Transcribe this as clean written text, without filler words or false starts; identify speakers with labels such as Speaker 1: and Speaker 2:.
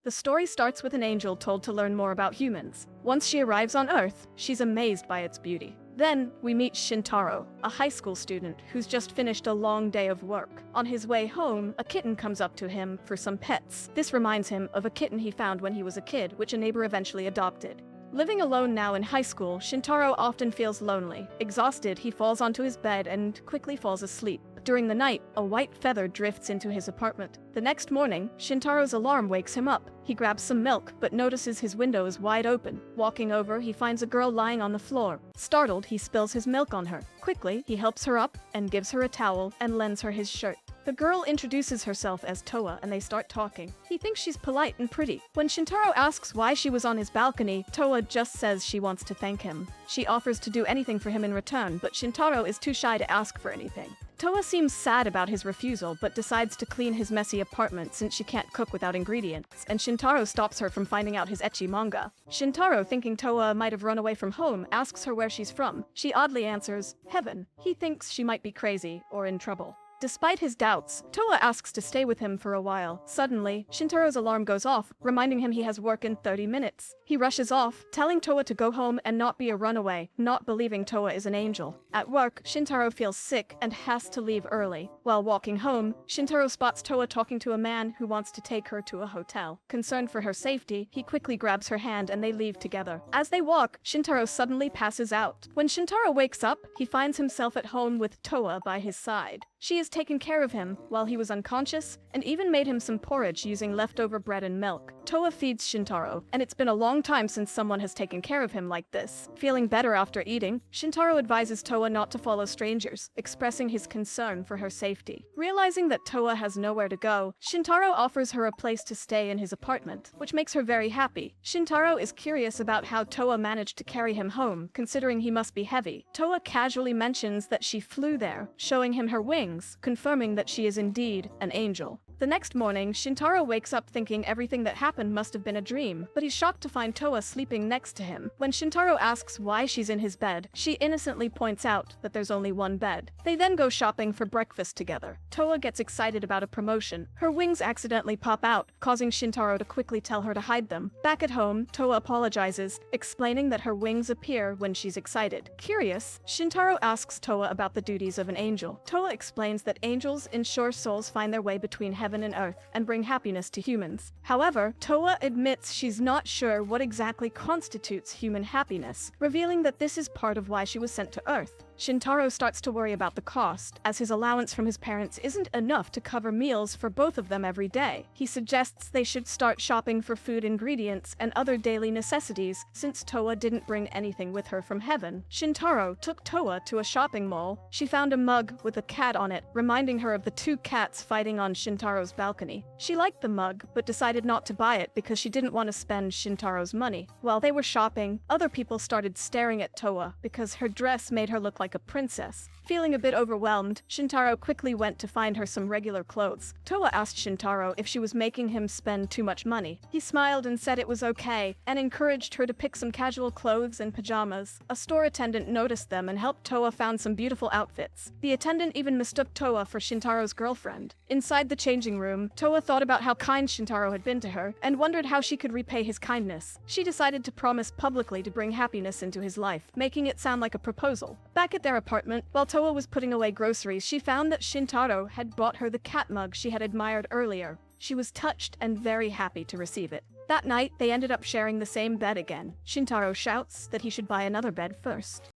Speaker 1: The story starts with an angel told to learn more about humans. Once she arrives on Earth, she's amazed by its beauty. Then, we meet Shintarō, a high school student who's just finished a long day of work. On his way home, a kitten comes up to him for some pets. This reminds him of a kitten he found when he was a kid, which a neighbor eventually adopted. Living alone now in high school, Shintarō often feels lonely. Exhausted, he falls onto his bed and quickly falls asleep. During the night, a white feather drifts into his apartment. The next morning, Shintaro's alarm wakes him up. He grabs some milk, but notices his window is wide open. Walking over, he finds a girl lying on the floor. Startled, he spills his milk on her. Quickly, he helps her up and gives her a towel and lends her his shirt. The girl introduces herself as Towa and they start talking. He thinks she's polite and pretty. When Shintarō asks why she was on his balcony, Towa just says she wants to thank him. She offers to do anything for him in return, but Shintarō is too shy to ask for anything. Towa seems sad about his refusal, but decides to clean his messy apartment since she can't cook without ingredients, and Shintarō stops her from finding out his ecchi manga. Shintarō, thinking Towa might have run away from home, asks her where she's from. She oddly answers, "Heaven." He thinks she might be crazy or in trouble. Despite his doubts, Towa asks to stay with him for a while. Suddenly, Shintaro's alarm goes off, reminding him he has work in 30 minutes. He rushes off, telling Towa to go home and not be a runaway, not believing Towa is an angel. At work, Shintarō feels sick and has to leave early. While walking home, Shintarō spots Towa talking to a man who wants to take her to a hotel. Concerned for her safety, he quickly grabs her hand and they leave together. As they walk, Shintarō suddenly passes out. When Shintarō wakes up, he finds himself at home with Towa by his side. She has taken care of him while he was unconscious and even made him some porridge using leftover bread and milk. Towa feeds Shintarō, and it's been a long time since someone has taken care of him like this. Feeling better after eating, Shintarō advises Towa not to follow strangers, expressing his concern for her safety. Realizing that Towa has nowhere to go, Shintarō offers her a place to stay in his apartment, which makes her very happy. Shintarō is curious about how Towa managed to carry him home, considering he must be heavy. Towa casually mentions that she flew there, showing him her wings, confirming that she is indeed an angel. The next morning, Shintarō wakes up thinking everything that happened must have been a dream, but he's shocked to find Towa sleeping next to him. When Shintarō asks why she's in his bed, she innocently points out that there's only one bed. They then go shopping for breakfast together. Towa gets excited about a promotion. Her wings accidentally pop out, causing Shintarō to quickly tell her to hide them. Back at home, Towa apologizes, explaining that her wings appear when she's excited. Curious, Shintarō asks Towa about the duties of an angel. Towa explains that angels ensure souls find their way between heaven and earth and bring happiness to humans. However, Towa admits she's not sure what exactly constitutes human happiness, revealing that this is part of why she was sent to Earth. Shintarō starts to worry about the cost, as his allowance from his parents isn't enough to cover meals for both of them every day. He suggests they should start shopping for food ingredients and other daily necessities, since Towa didn't bring anything with her from heaven. Shintarō took Towa to a shopping mall. She found a mug with a cat on it, reminding her of the two cats fighting on Shintaro's balcony. She liked the mug, but decided not to buy it because she didn't want to spend Shintaro's money. While they were shopping, other people started staring at Towa because her dress made her look like a princess. Feeling a bit overwhelmed, Shintarō quickly went to find her some regular clothes. Towa asked Shintarō if she was making him spend too much money. He smiled and said it was okay, and encouraged her to pick some casual clothes and pajamas. A store attendant noticed them and helped Towa find some beautiful outfits. The attendant even mistook Towa for Shintaro's girlfriend. Inside the changing room, Towa thought about how kind Shintarō had been to her, and wondered how she could repay his kindness. She decided to promise publicly to bring happiness into his life, making it sound like a proposal. Back at their apartment, while Towa was putting away groceries, she found that Shintarō had bought her the cat mug she had admired earlier. She was touched and very happy to receive it. That night, they ended up sharing the same bed again. Shintarō shouts that he should buy another bed first.